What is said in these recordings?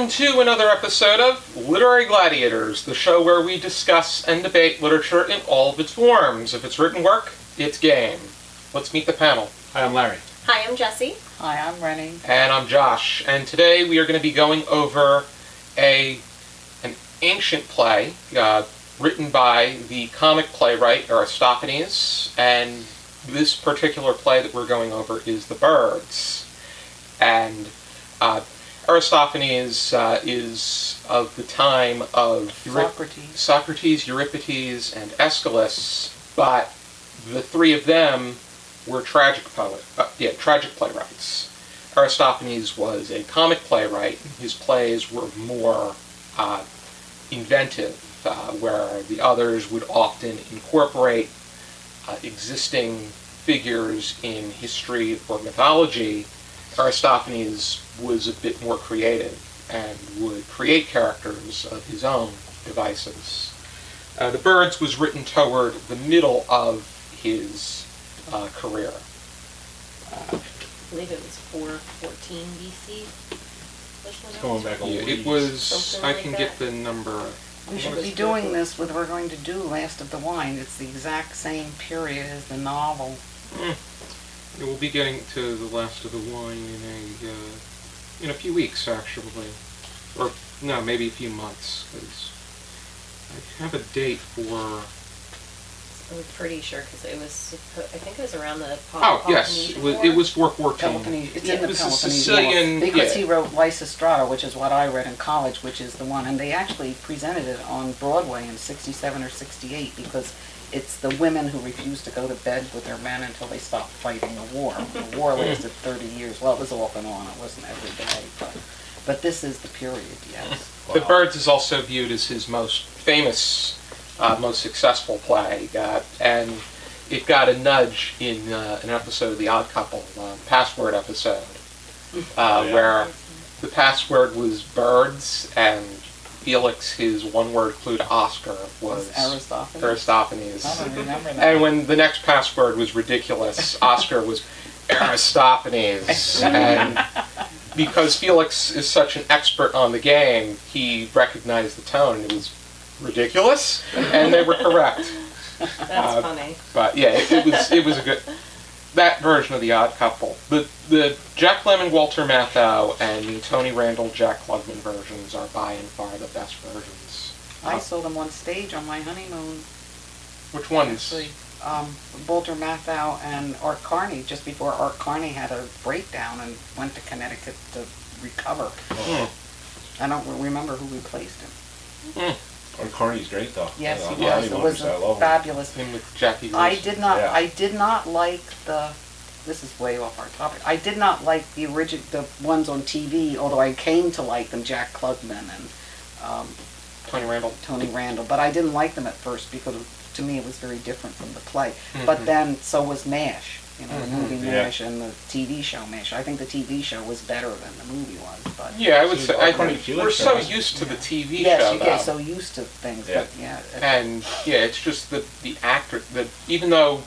Welcome to another episode of Literary Gladiators, the show where we discuss and debate literature in all of its forms. If it's written work, it's game. Let's meet the panel. Hi, I'm Larry. Hi, I'm Jesi. Hi, I'm Renny. And I'm Josh. And today we are going to be going over an ancient play written by the comic playwright Aristophanes. And this particular play that we're going over is The Birds. And Aristophanes is of the time of Socrates, Euripides, and Aeschylus, but the three of them were tragic playwrights. Aristophanes was a comic playwright. His plays were more inventive, where the others would often incorporate existing figures in history or mythology. Aristophanes was a bit more creative and would create characters of his own devices. The Birds was written toward the middle of his career. I believe it was 414 BC. Going back Yeah, it was, I can get the number. We should be doing this when we're going to do Last of the Wine. It's the exact same period as the novel. Yeah, we'll be getting to the Last of the Wine in a few weeks, actually, or no, maybe a few months. Because I have a date for. I'm pretty sure because it was. I think it was around the. Yes, it was 414. It's in the Peloponnese Sicilian, War, because he wrote Lysistrata, which is what I read in college, which is the one, and they actually presented it on Broadway in '67 or '68 because it's the women who refused to go to bed with their men until they stopped fighting the war. The war lasted 30 years. Well, it was off and on. It wasn't every day, but this is the period. Yes. Wow. The Birds is also viewed as his most famous, most successful play, and it got a nudge in an episode of The Odd Couple, password episode, where the password was birds, and Felix, his one-word clue to Oscar was Aristophanes. I don't remember that. And when the next password was ridiculous, Oscar was Aristophanes. And because Felix is such an expert on the game, he recognized the tone, and it was ridiculous, and they were correct. That's funny. But yeah, it was a good. That version of The Odd Couple. The Jack Lemmon, Walter Matthau, and the Tony Randall, Jack Klugman versions are by and far the best versions. I saw them on stage on my honeymoon. Which ones? Actually, Walter Matthau and Art Carney, just before Art Carney had a breakdown and went to Connecticut to recover. I don't remember who replaced him. Art Carney's great, though. Yes, he was. It was a fabulous. Him with Jackie Wilson. I did not like the. This is way off our topic. I did not like the ones on TV, although I came to like them, Jack Klugman and Tony Randall. But I didn't like them at first because to me it was very different from the play. Mm-hmm. But then so was MASH. The movie MASH and the TV show MASH. I think the TV show was better than the movie was. But yeah, I would say we're so used to the TV show. Yes, you get so used to things. Yeah. But and it's just the actor that even though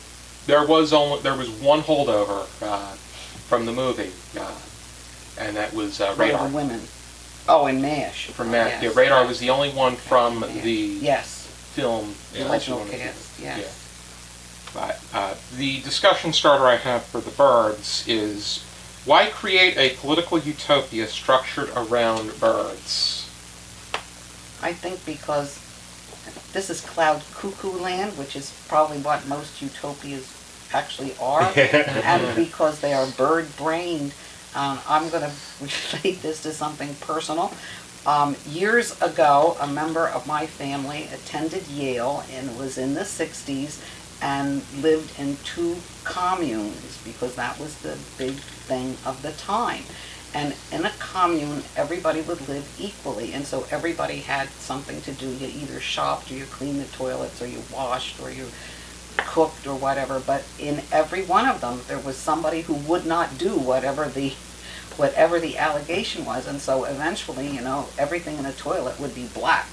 there was one holdover from the movie, and that was Radar. The women. Oh, and MASH. From MASH, yes. Yeah, Radar was the only one from the film. The original cast. Yes. Yeah. The discussion starter I have for The Birds is, why create a political utopia structured around birds? I think because this is cloud cuckoo land, which is probably what most utopias actually are, and because they are bird-brained. I'm going to relate this to something personal. Years ago, a member of my family attended Yale and was in the 60s and lived in 2 communes because that was the big thing of the time. And in a commune, everybody would live equally, and so everybody had something to do. You either shopped, or you cleaned the toilets, or you washed, or you cooked, or whatever. But in every one of them, there was somebody who would not do whatever the allegation was, and so eventually, everything in the toilet would be black.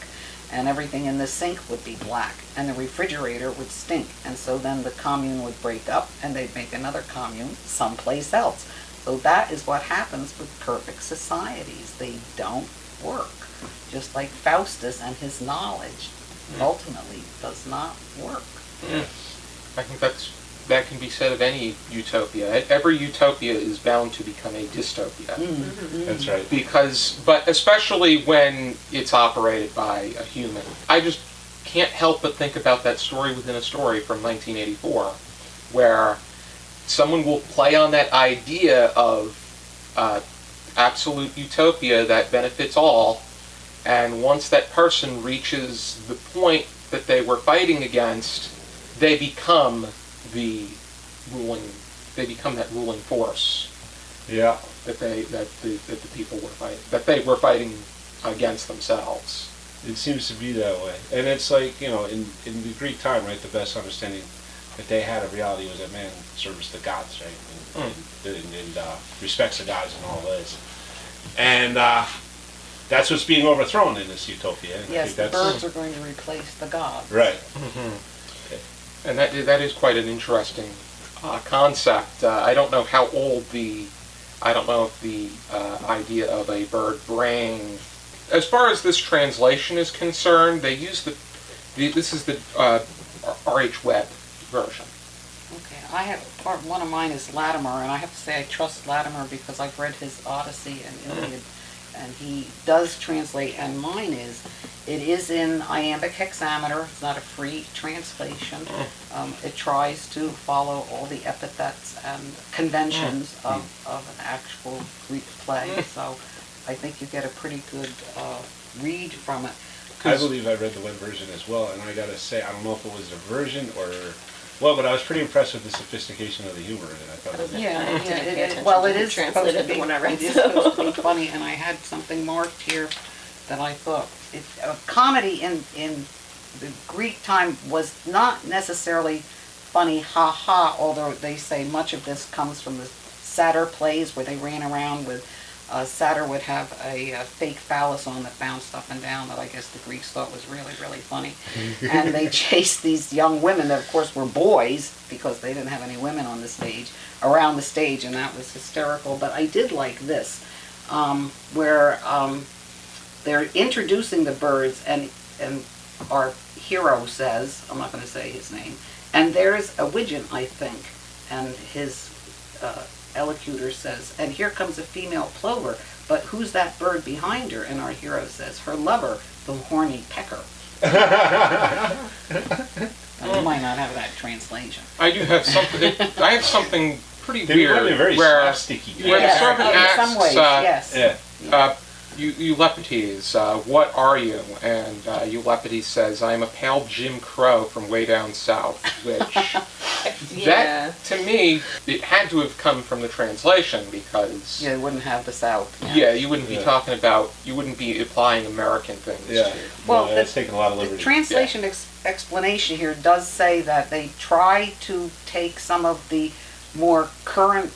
And everything in the sink would be black, and the refrigerator would stink. And so then the commune would break up, and they'd make another commune someplace else. So that is what happens with perfect societies. They don't work. Just like Faustus and his knowledge ultimately does not work. I think that can be said of any utopia. Every utopia is bound to become a dystopia. That's right. But especially when it's operated by a human. I just can't help but think about that story within a story from 1984, where someone will play on that idea of absolute utopia that benefits all, and once that person reaches the point that they were fighting against, they become that ruling force. Yeah. That the people were fighting, that they were fighting against themselves. It seems to be that way. And it's like, in the Greek time, right, the best understanding that they had of reality was that man serves the gods, right? And respects the gods and all this. And that's what's being overthrown in this utopia. And yes, the birds are going to replace the gods. Right. And that is quite an interesting concept. I don't know how old the idea of a bird brain. As far as this translation is concerned, they use this is the R.H. Webb version. Okay, I have one of mine is Latimer, and I have to say I trust Latimer because I've read his Odyssey and Iliad, and he does translate. And mine it is in iambic hexameter. It's not a free translation. It tries to follow all the epithets and conventions of an actual Greek play. So I think you get a pretty good read from it. I believe I read the web version as well, and I gotta say, I don't know if it was the version but I was pretty impressed with the sophistication of the humor. And I thought it is supposed to be funny, and I had something marked here that I thought comedy in the Greek time was not necessarily funny, ha-ha, although they say much of this comes from the satyr plays where they ran around with satyr would have a fake phallus on that bounced up and down that I guess the Greeks thought was really, really funny. And they chased these young women that, of course, were boys because they didn't have any women on the stage, around the stage, and that was hysterical. But I did like this, where they're introducing the birds, and our hero says, I'm not going to say his name, and there's a widgeon, I think, and his elocutor says, and here comes a female plover, but who's that bird behind her? And our hero says, her lover, the horny pecker. You might not have that translation. I do have something. I have something pretty weird very where the servant asks, in some ways, yes. Eulephates, what are you? And Eulephates says, I'm a pale Jim Crow from way down south, which, that, to me, it had to have come from the translation, because... Yeah, it wouldn't have the south. Yeah, you wouldn't be talking about, you wouldn't be applying American things to... Well, that's taking a lot of liberty. The translation explanation here does say that they try to take some of the more current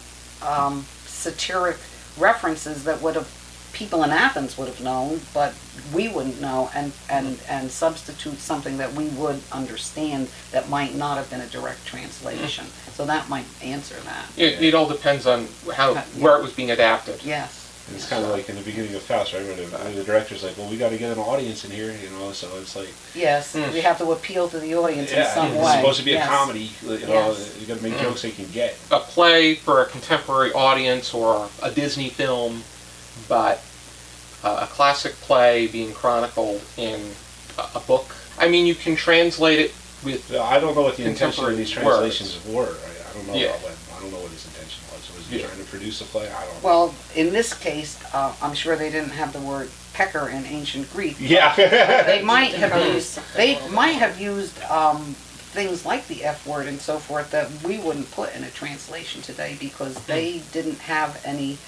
satiric references that would have people in Athens would have known, but we wouldn't know, and substitute something that we would understand that might not have been a direct translation. So that might answer that. It all depends on where it was being adapted. Yes. And it's kind of like in the beginning of Faust, right? Where the director's like, well, we got to get an audience in here, so it's like... Yes, we have to appeal to the audience in some way. It's supposed to be a comedy, you got to make jokes they can get. A play for a contemporary audience or a Disney film, but a classic play being chronicled in a book. I mean, you can translate it with I don't know what the intention of these translations were. Right? I don't know. I don't know what his intention was. Was he trying to produce a play? I don't know. Well, in this case, I'm sure they didn't have the word pecker in ancient Greek. Yeah. They might have used. They might have used things like the F word and so forth that we wouldn't put in a translation today because they didn't have any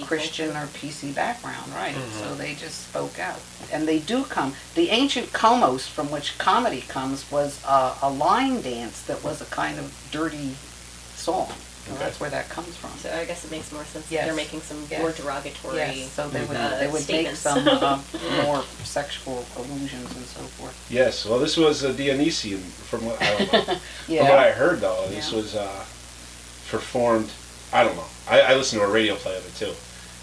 Christian or PC background, right? So they just spoke out. And they do come. The ancient komos from which comedy comes was a line dance that was a kind of dirty song. So that's where that comes from. So I guess it makes more sense that they're making some more derogatory so they would make some more sexual allusions and so forth. Yes, well this was Dionysian from what I don't know. From what I heard though, this was performed, I don't know. I listened to a radio play of it too.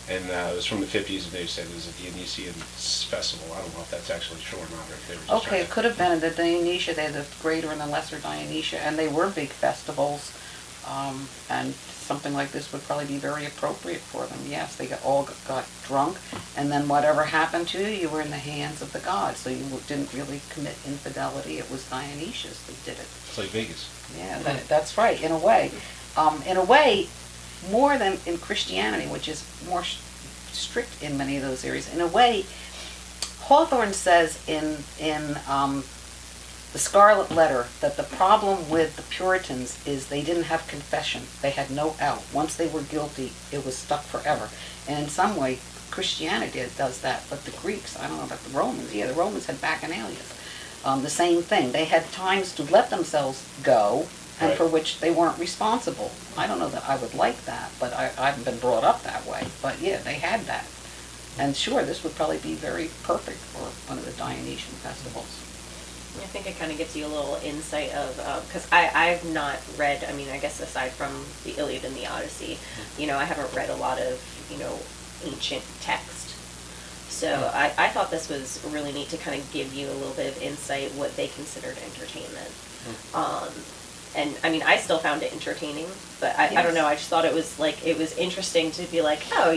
And it was from the 50s, and they said it was a Dionysian festival. I don't know if that's actually true or not, or if they were just Okay, it could have been the Dionysia. They had the greater and the lesser Dionysia, and they were big festivals. And something like this would probably be very appropriate for them. Yes, they all got drunk, and then whatever happened to you, you were in the hands of the gods. So you didn't really commit infidelity. It was Dionysius that did it. It's like Vegas. Yeah, that's right. In a way, more than in Christianity, which is more strict in many of those areas. In a way, Hawthorne says in The Scarlet Letter that the problem with the Puritans is they didn't have confession. They had no out. Once they were guilty, it was stuck forever. And in some way, Christianity does that. But the Greeks, I don't know about the Romans. Yeah, the Romans had Bacchanalias. The same thing. They had times to let themselves go, and Right. for which they weren't responsible. I don't know that I would like that, but I haven't been brought up that way. But yeah, they had that. And sure, this would probably be very perfect for one of the Dionysian festivals. I think it kind of gives you a little insight of, because I've not read, I mean, I guess aside from the Iliad and the Odyssey, I haven't read a lot of, ancient text. So I thought this was really neat to kind of give you a little bit of insight what they considered entertainment. And I mean, I still found it entertaining, but I don't know, I just thought it was interesting to be like, oh,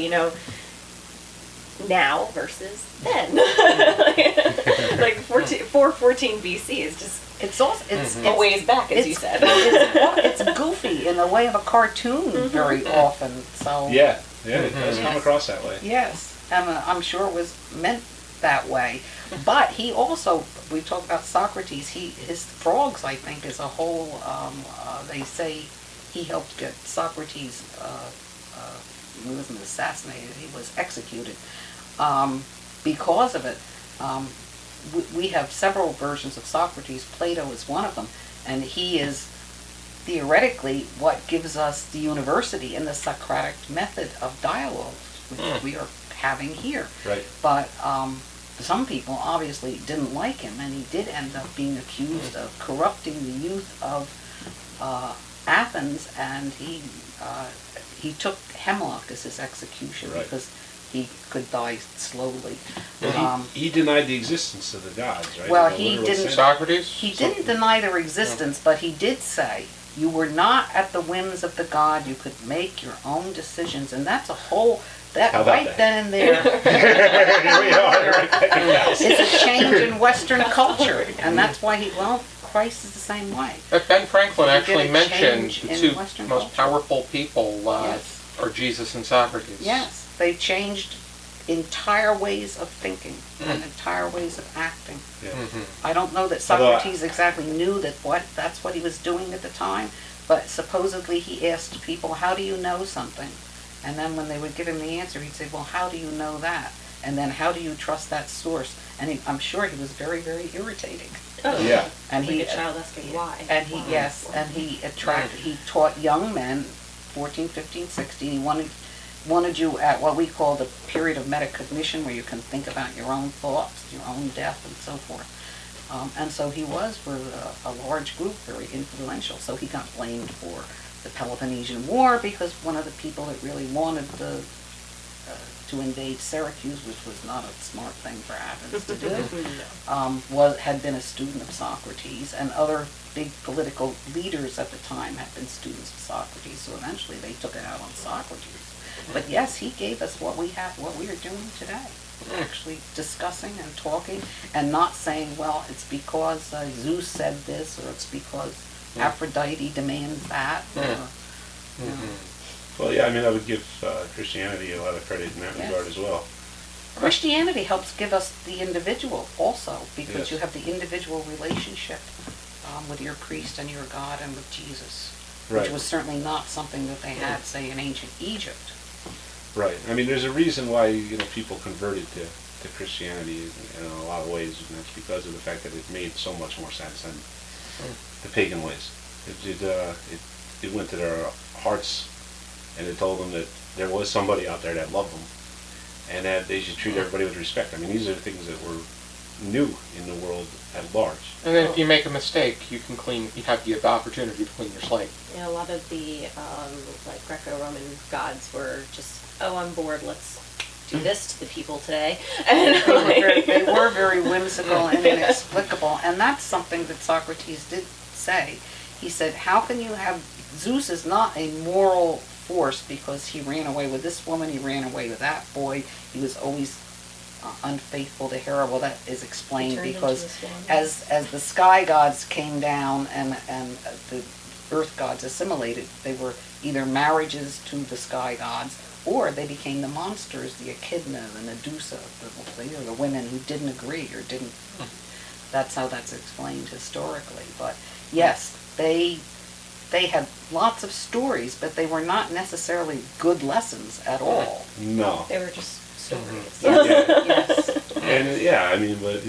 now versus then. Like 414 BC is just It's also a ways back, as you said. it's goofy in the way of a cartoon very often. So Yeah, it does come across that way. yes, and I'm sure it was meant that way. But he also, we talk about Socrates. His frogs, I think, is a whole. They say he helped get Socrates. He wasn't assassinated. He was executed because of it. We have several versions of Socrates. Plato is one of them, and he is theoretically what gives us the university and the Socratic method of dialogue, which we are having here. Right. But some people obviously didn't like him, and he did end up being accused of corrupting the youth of Athens, and he took hemlock as his execution Right. because he could die slowly. Well, he denied the existence of the gods, right? Well, In a he literal didn't- sense. Socrates? He didn't deny their existence, but he did say, you were not at the whims of the god, you could make your own decisions, and that's a whole, that How about right that? then and there Here we are, right back in the house. is a change in Western culture, and that's why Christ is the same way. Ben Franklin You get actually a mentioned change the in two Western most culture. powerful people Yes. are Jesus and Socrates. Yes, they changed entire ways of thinking and entire ways of acting. Yeah. I don't know that Although Socrates exactly knew that's what he was doing at the time, but supposedly he asked people, how do you know something? And then when they would give him the answer, he'd say, well, how do you know that? And then how do you trust that source? And I'm sure he was very, very irritating. Oh, Yeah. And like he a child asking why. And he taught young men, 14, 15, 16, he wanted you at what we call the period of metacognition, where you can think about your own thoughts, your own death, and so forth. And so he was, for a large group, very influential. So he got blamed for the Peloponnesian War because one of the people that really wanted to invade Syracuse, which was not a smart thing for Athens to do, had been a student of Socrates, and other big political leaders at the time had been students of Socrates. So eventually they took it out on Socrates. But yes, he gave us what we are doing today. Actually discussing and talking, and not saying, well, it's because Zeus said this, or it's because Aphrodite demands that. Well, yeah, I mean, I would give Christianity a lot of credit in that Yes. regard as well. Christianity helps give us the individual also, because Yes. you have the individual relationship with your priest and your God and with Jesus, which Right. was certainly not something that they had, say, in ancient Egypt. Right. I mean, there's a reason why people converted to Christianity in a lot of ways, and that's because of the fact that it made so much more sense than the pagan ways. It went to their hearts, and it told them that there was somebody out there that loved them, and that they should treat everybody with respect. I mean, these are things that were new in the world at large. And then if you make a mistake, you have the opportunity to clean your slate. Yeah, a lot of the like Greco-Roman gods were just, oh, I'm bored, let's do this to the people today. And they were very whimsical and inexplicable, and that's something that Socrates did say. He said, how can you have, Zeus is not a moral force because he ran away with this woman, he ran away with that boy, he was always unfaithful to Hera. Well, that is explained because as the sky gods came down and the earth gods assimilated, they were either marriages to the sky gods, or they became the monsters, the echidna, the medusa, the women who didn't agree or didn't. That's how that's explained historically. But yes, they had lots of stories, but they were not necessarily good lessons at all. No. They were just stories. Yes. And yeah, but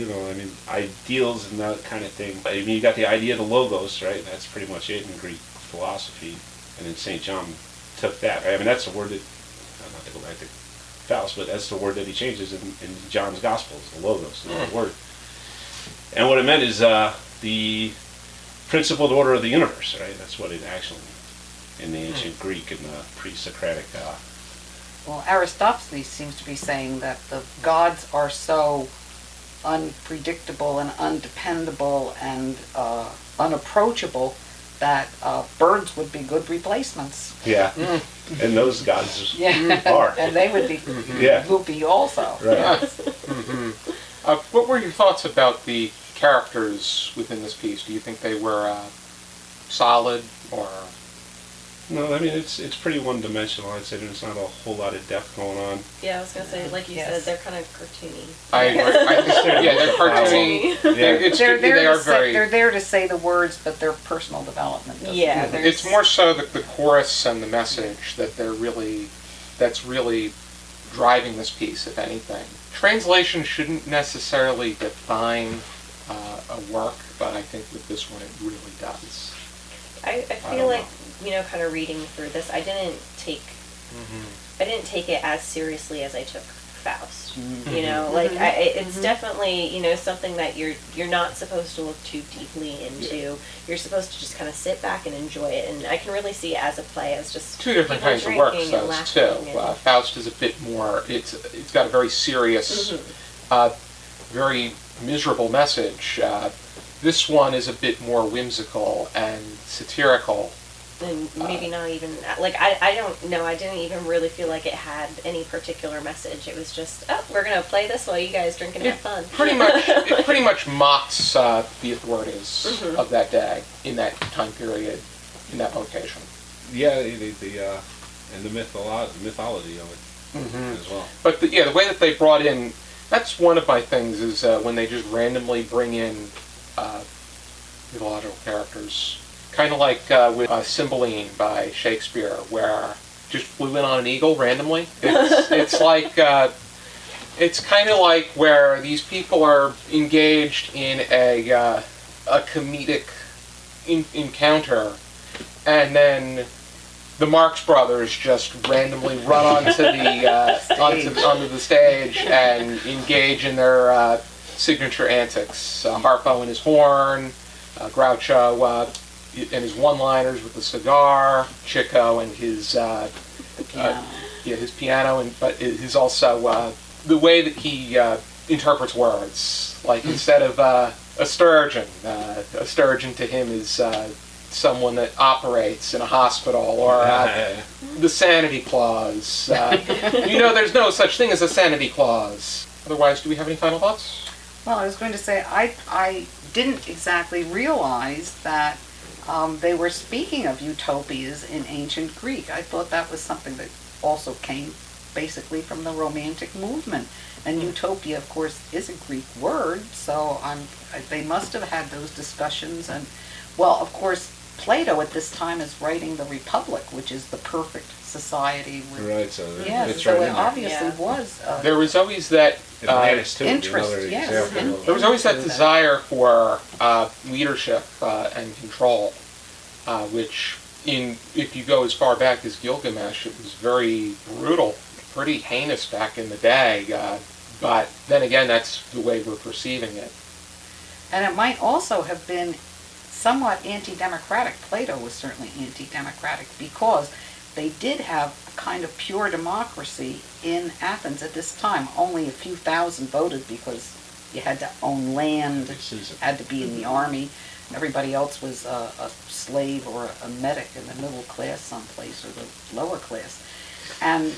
ideals and that kind of thing. You got the idea of the logos, right? That's pretty much it in Greek philosophy. And then St. John took that. That's the word that, not to go back to Faust, but that's the word that he changes in John's Gospels, the logos, the word. And what it meant is the principled order of the universe, right? That's what it actually meant in the ancient Greek and the pre-Socratic. Well, Aristophanes seems to be saying that the gods are so unpredictable and undependable and unapproachable that birds would be good replacements. Yeah, and those gods are. And they would be loopy also. Right. Yes. What were your thoughts about the characters within this piece? Do you think they were solid or? No, it's pretty one-dimensional. I'd say there's not a whole lot of depth going on. Yeah, I was gonna say, like you said, they're kind of cartoony. I think they're cartoony. They're there to say the words, but their personal development doesn't. Yeah, it's more so the chorus and the message that's really driving this piece, if anything. Translation shouldn't necessarily define a work, but I think with this one it really does. I feel like, kind of reading through this, I didn't take it as seriously as I took Faust. It's definitely, something that you're not supposed to look too deeply into. Yeah. You're supposed to just kind of sit back and enjoy it, and I can really see it as a play as just two different kinds of works, those too. Faust is a bit more. It's got a very serious, very miserable message. This one is a bit more whimsical and satirical. And maybe not even, I don't know, I didn't even really feel like it had any particular message. It was just, we're going to play this while you guys drink and have fun. It pretty much mocks the authorities of that day, in that time period, in that location. Yeah, and the mythology of it as well. But the way that they brought in, that's one of my things, is when they just randomly bring in mythological characters. Kind of like with Cymbeline by Shakespeare, where just flew in on an eagle randomly. It's like it's kind of like where these people are engaged in a comedic encounter, and then the Marx Brothers just randomly run onto the stage and engage in their signature antics. Harpo and his horn, Groucho and his one-liners with the cigar, Chico and his his piano, but he's also the way that he interprets words. Like instead of a sturgeon to him is someone that operates in a hospital, or the sanity clause. There's no such thing as a sanity clause. Otherwise, do we have any final thoughts? Well, I was going to say I didn't exactly realize that they were speaking of utopias in ancient Greek. I thought that was something that also came basically from the Romantic movement. And utopia, of course, is a Greek word, so they must have had those discussions. And, well, of course, Plato at this time is writing the Republic, which is the perfect society. Right, so it's so it obviously was. There was always that interest, yes. There was always that desire for leadership and control, which, if you go as far back as Gilgamesh, it was very brutal, pretty heinous back in the day. But then again, that's the way we're perceiving it. And it might also have been somewhat anti-democratic. Plato was certainly anti-democratic because they did have a kind of pure democracy in Athens at this time. Only a few thousand voted because you had to own land, had to be in the army. Everybody else was a slave or a medic in the middle class someplace, or the lower class. And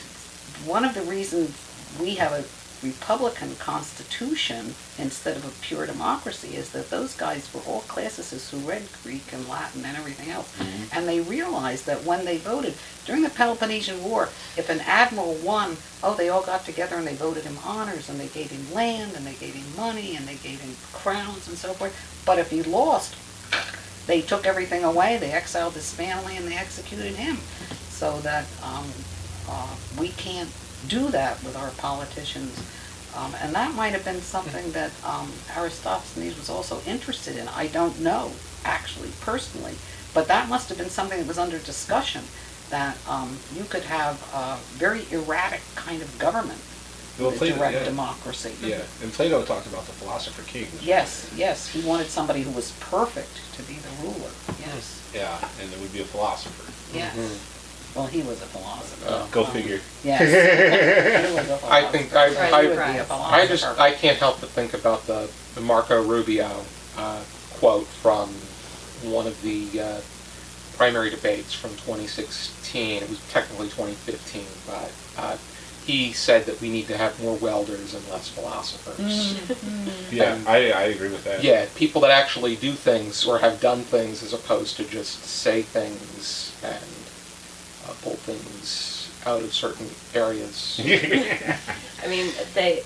one of the reasons we have a Republican constitution instead of a pure democracy is that those guys were all classicists who read Greek and Latin and everything else. Mm-hmm. And they realized that when they voted, during the Peloponnesian War, if an admiral won, they all got together and they voted him honors, and they gave him land, and they gave him money, and they gave him crowns and so forth. But if he lost, they took everything away, they exiled his family, and they executed him. So that we can't do that with our politicians. And that might have been something that Aristophanes was also interested in. I don't know, actually, personally. But that must have been something that was under discussion, that you could have a very erratic kind of government with a direct democracy. Yeah, and Plato talked about the philosopher king. Yes, yes. He wanted somebody who was perfect to be the ruler. Yes. Yeah, and there would be a philosopher. Yes. Mm-hmm. Well, he was a philosopher. Go figure. Yes. He was a philosopher. I think I can't help but think about the Marco Rubio quote from one of the primary debates from 2016. It was technically 2015, but he said that we need to have more welders and less philosophers. Mm-hmm. Yeah, I agree with that. Yeah, people that actually do things or have done things as opposed to just say things and pull things out of certain areas. I mean,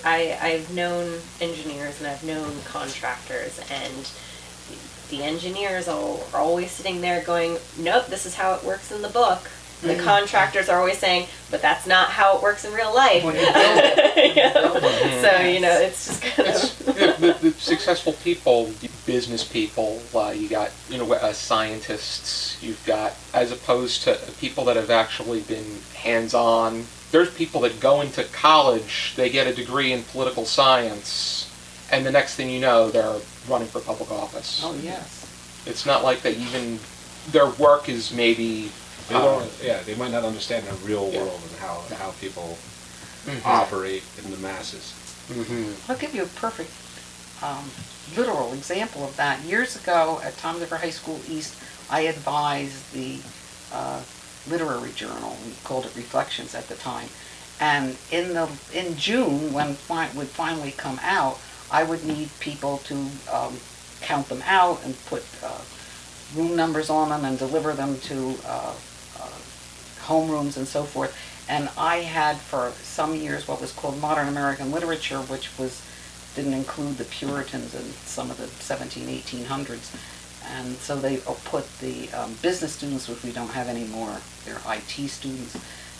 I've known engineers and I've known contractors, and the engineers are always sitting there going, nope, this is how it works in the book. The contractors are always saying, but that's not how it works in real life. When you build it. So, it's just kind of... The successful people, business people, you got, scientists, you've got, as opposed to people that have actually been hands-on. There's people that go into college, they get a degree in political science, and the next thing you know, they're running for public office. Oh, yes. It's not like that even their work is maybe... they might not understand the real world and how people operate in the masses. I'll give you a perfect literal example of that. Years ago at Tom River High School East, I advised the literary journal. We called it Reflections at the time. And in June, when it would finally come out, I would need people to count them out and put room numbers on them and deliver them to homerooms and so forth. And I had for some years what was called modern American literature, which didn't include the Puritans and some of the 1800s. And so they put the business students, which we don't have anymore, they're IT students,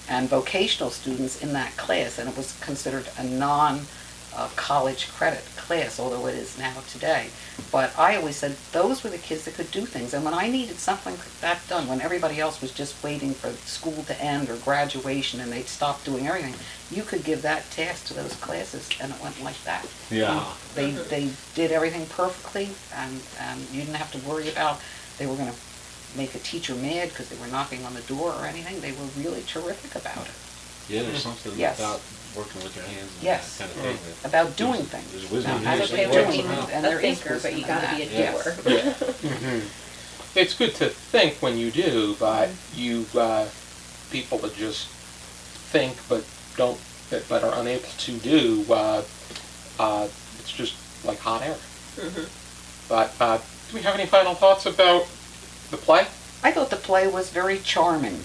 and vocational students in that class. And it was considered a non-college credit class, although it is now today. But I always said those were the kids that could do things. And when I needed something like that done, when everybody else was just waiting for school to end or graduation and they'd stop doing everything, you could give that task to those classes and it went like that. Yeah. They did everything perfectly, and you didn't have to worry about they were going to make a teacher mad because they were knocking on the door or anything. They were really terrific about it. Yeah, there's something about working with your hands and that kind of thing. About doing things. There's wisdom. And there is thinker, but you got to be a doer. Yeah. It's good to think when you do, but you people that just think but are unable to do, it's just like hot air. But do we have any final thoughts about the play? I thought the play was very charming.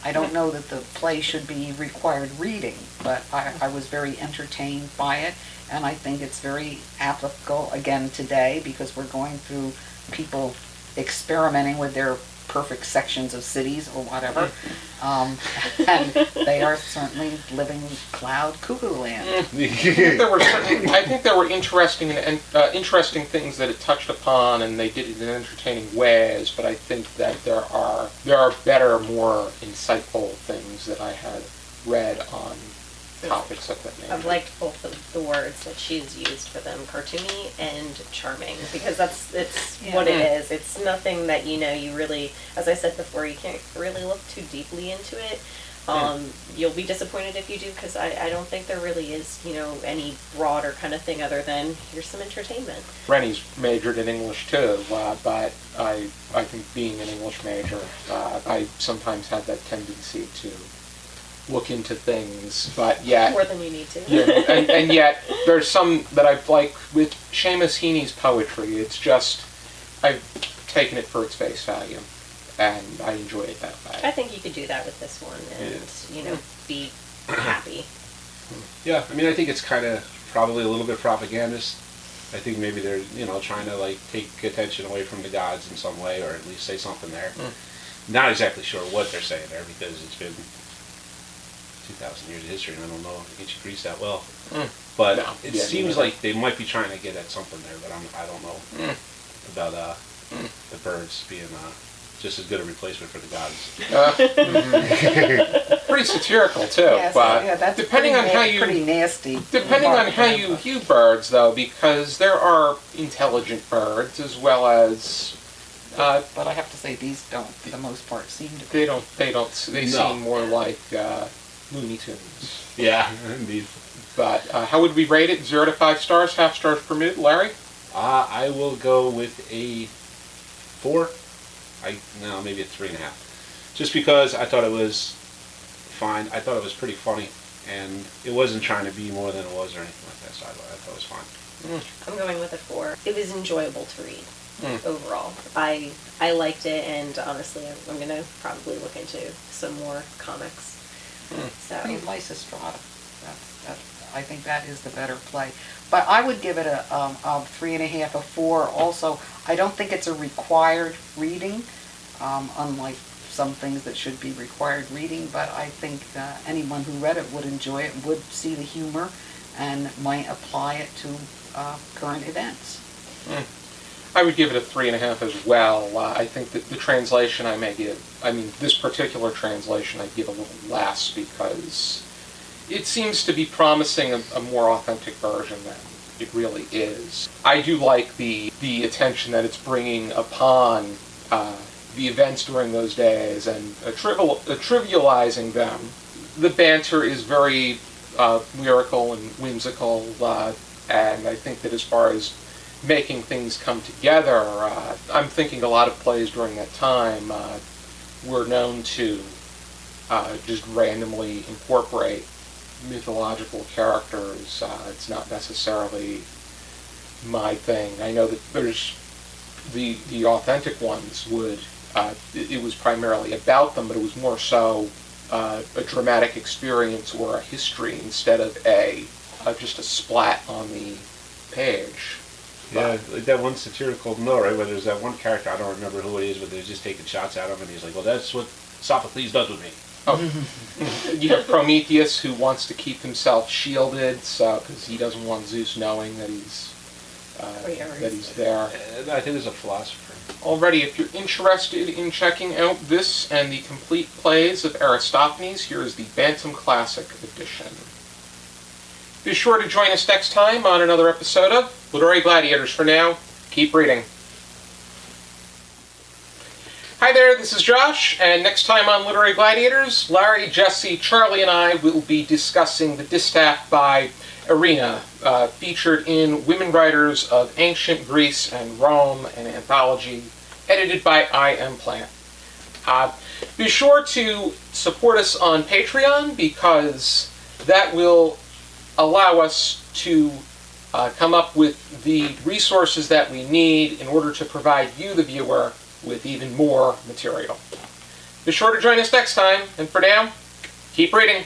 I don't know that the play should be required reading, but I was very entertained by it, and I think it's very applicable again today because we're going through people experimenting with their perfect sections of cities or whatever, and they are certainly living cloud cuckoo land. I think there were interesting things that it touched upon, and they did it in entertaining ways. But I think that there are better, more insightful things that I had read on topics of that nature. I've liked both of the words that she's used for them, cartoony and charming, because it's what it is. It's nothing that, you really, as I said before, you can't really look too deeply into it. You'll be disappointed if you do, because I don't think there really is, any broader kind of thing other than here's some entertainment. Renny's majored in English too, but I think being an English major, I sometimes have that tendency to look into things, but yet more than you need to. and yet there's some that I've like with Seamus Heaney's poetry. It's just I've taken it for its face value, and I enjoy it that way. I think you could do that with this one, and be happy. Yeah, I mean, I think it's kind of probably a little bit propagandist. I think maybe they're trying to take attention away from the gods in some way, or at least say something there. Not exactly sure what they're saying there, because it's been 2,000 years of history, and I don't know ancient Greece that well. But it seems like they might be trying to get at something there, but I don't know about the birds being just as good a replacement for the gods. Pretty satirical too, but that's depending on how you pretty nasty. Depending on how you view birds, though, because there are intelligent birds as well as. But I have to say, these don't, for the most part, seem to. They seem more like Looney Tunes. Yeah, indeed. But how would we rate it? 0 to 5 stars, half stars permitted. Larry? I will go with a 4. Maybe a 3.5. Just because I thought it was fine. I thought it was pretty funny, and it wasn't trying to be more than it was or anything like that. So I thought it was fine. I'm going with a 4. It was enjoyable to read. Overall, I liked it, and honestly, I'm going to probably look into some more comics. So I mean, Lysistrata. I think that is the better play. But I would give it a 3.5, a 4. Also, I don't think it's a required reading, unlike some things that should be required reading. But I think anyone who read it would enjoy it, would see the humor, and might apply it to current events. I would give it a 3.5 as well. I think that the translation this particular translation I'd give a little less, because it seems to be promising a more authentic version than it really is. I do like the attention that it's bringing upon the events during those days and trivializing them. The banter is very lyrical and whimsical, and I think that as far as making things come together, I'm thinking a lot of plays during that time were known to just randomly incorporate mythological characters. It's not necessarily my thing. I know that there's the authentic ones would, it was primarily about them, but it was more so a dramatic experience or a history instead of just a splat on the page. Yeah, like that one satirical note, right, where there's that one character, I don't remember who it is, but they're just taking shots at him, and he's like, well, that's what Socrates does with me. Oh. You have Prometheus, who wants to keep himself shielded, because he doesn't want Zeus knowing that he's there. I think there's a philosopher. Already, if you're interested in checking out this and the complete plays of Aristophanes, here is the Bantam Classic edition. Be sure to join us next time on another episode of Literary Gladiators. For now, keep reading. Hi there, this is Josh, and next time on Literary Gladiators, Larry, Jesi, Charlie, and I will be discussing the distaff by Arena, featured in Women Writers of Ancient Greece and Rome, an anthology edited by I.M. Plant. Be sure to support us on Patreon, because that will allow us to come up with the resources that we need in order to provide you, the viewer, with even more material. Be sure to join us next time, and for now, keep reading.